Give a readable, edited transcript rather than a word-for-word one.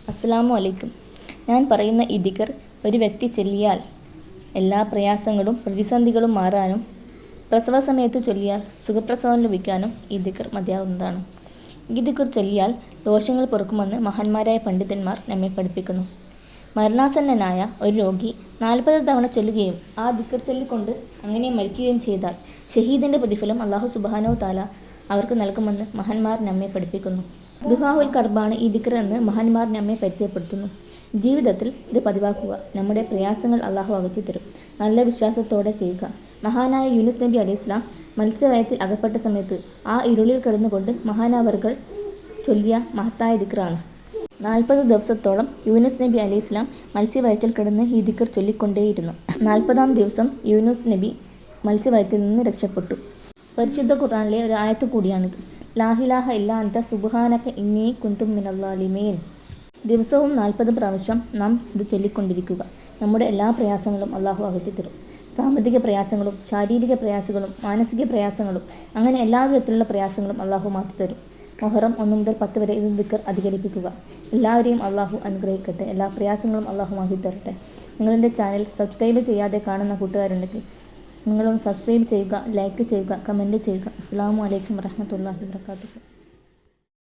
അസ്സലാമു അലൈക്കും. ഞാൻ പറയുന്ന ഈ ദിക്ർ ഒരു വ്യക്തി ചൊല്ലിയാൽ എല്ലാ പ്രയാസങ്ങളും പ്രതിസന്ധികളും മാറാനും പ്രസവ സമയത്ത് ചൊല്ലിയാൽ സുഖപ്രസവം ലഭിക്കാനും ഈ ദിക്ർ മതിയാവുന്നതാണ്. ഈ ദിക്ർ ചൊല്ലിയാൽ ദോഷങ്ങൾ പൊറുക്കുമെന്ന് മഹാന്മാരായ പണ്ഡിതന്മാർ നമ്മെ പഠിപ്പിക്കുന്നു. മരണാസന്നനായ ഒരു രോഗി 40 തവണ ചൊല്ലുകയും ആ ദിക്ർ ചൊല്ലിക്കൊണ്ട് അങ്ങനെ മരിക്കുകയും ചെയ്താൽ ഷഹീദിൻ്റെ പ്രതിഫലം അല്ലാഹു സുബ്ഹാനഹു തആല അവർക്ക് നൽകുമെന്ന് മഹാന്മാർ നമ്മെ പഠിപ്പിക്കുന്നു. ദുആഉൽ കർബാണ് ഈ ദിക്ർ എന്ന് മഹാന്മാർ നമ്മെ പരിചയപ്പെടുത്തുന്നു. ജീവിതത്തിൽ ഇത് പതിവാക്കുക. നമ്മുടെ പ്രയാസങ്ങൾ അല്ലാഹു അകറ്റി തരും. നല്ല വിശ്വാസത്തോടെ ചെയ്യുക. മഹാനായ യൂനുസ് നബി അലൈഹിസ്സലാം മത്സ്യവയത്തിൽ അകപ്പെട്ട സമയത്ത് ആ ഇരുളിൽ കിടന്നുകൊണ്ട് മഹാനവറുകൾ ചൊല്ലിയ മഹത്തായ ദിക്റാണ്. 40 ദിവസത്തോളം യൂനുസ് നബി അലൈഹിസ്സലാം മത്സ്യവയത്തിൽ കിടന്ന് ഈ ദിക്ർ ചൊല്ലിക്കൊണ്ടേയിരുന്നു. 40-ാം ദിവസം യൂനുസ് നബി മത്സ്യവയത്തിൽ നിന്ന് രക്ഷപ്പെട്ടു. പരിശുദ്ധ ഖുർആനിലെ ഒരു ആയത്ത് കൂടിയാണിത്. ലാ ഇലാഹ ഇല്ലാ അൻത സുബ്ഹാനക ഇന്നീ കുന്തു മിനൽ ളാലിമീൻ. ദിവസവും 40 പ്രാവശ്യം നാം ഇത് ചൊല്ലിക്കൊണ്ടിരിക്കുക. നമ്മുടെ എല്ലാ പ്രയാസങ്ങളും അല്ലാഹു അകറ്റി തരും. സാമ്പത്തിക പ്രയാസങ്ങളും ശാരീരിക പ്രയാസങ്ങളും മാനസിക പ്രയാസങ്ങളും അങ്ങനെ എല്ലാ വിധത്തിലുള്ള പ്രയാസങ്ങളും അല്ലാഹു മാറ്റിത്തരും. മുഹറം 1 മുതൽ 10 വരെ ഇത് ദിക്ർ അധികരിപ്പിക്കുക. എല്ലാവരെയും അല്ലാഹു അനുഗ്രഹിക്കട്ടെ. എല്ലാ പ്രയാസങ്ങളും അല്ലാഹു മാറ്റിത്തരട്ടെ. നിങ്ങളെൻ്റെ ചാനൽ സബ്സ്ക്രൈബ് ചെയ്യാതെ കാണുന്ന കൂട്ടുകാരുണ്ടെങ്കിൽ നിങ്ങളൊന്ന് സബ്സ്ക്രൈബ് ചെയ്യുക, ലൈക്ക് ചെയ്യുക, കമൻറ്റ് ചെയ്യുക. അസ്സലാമു അലൈക്കും വറഹ്മത്തുള്ളാഹി വബറകാതുഹു.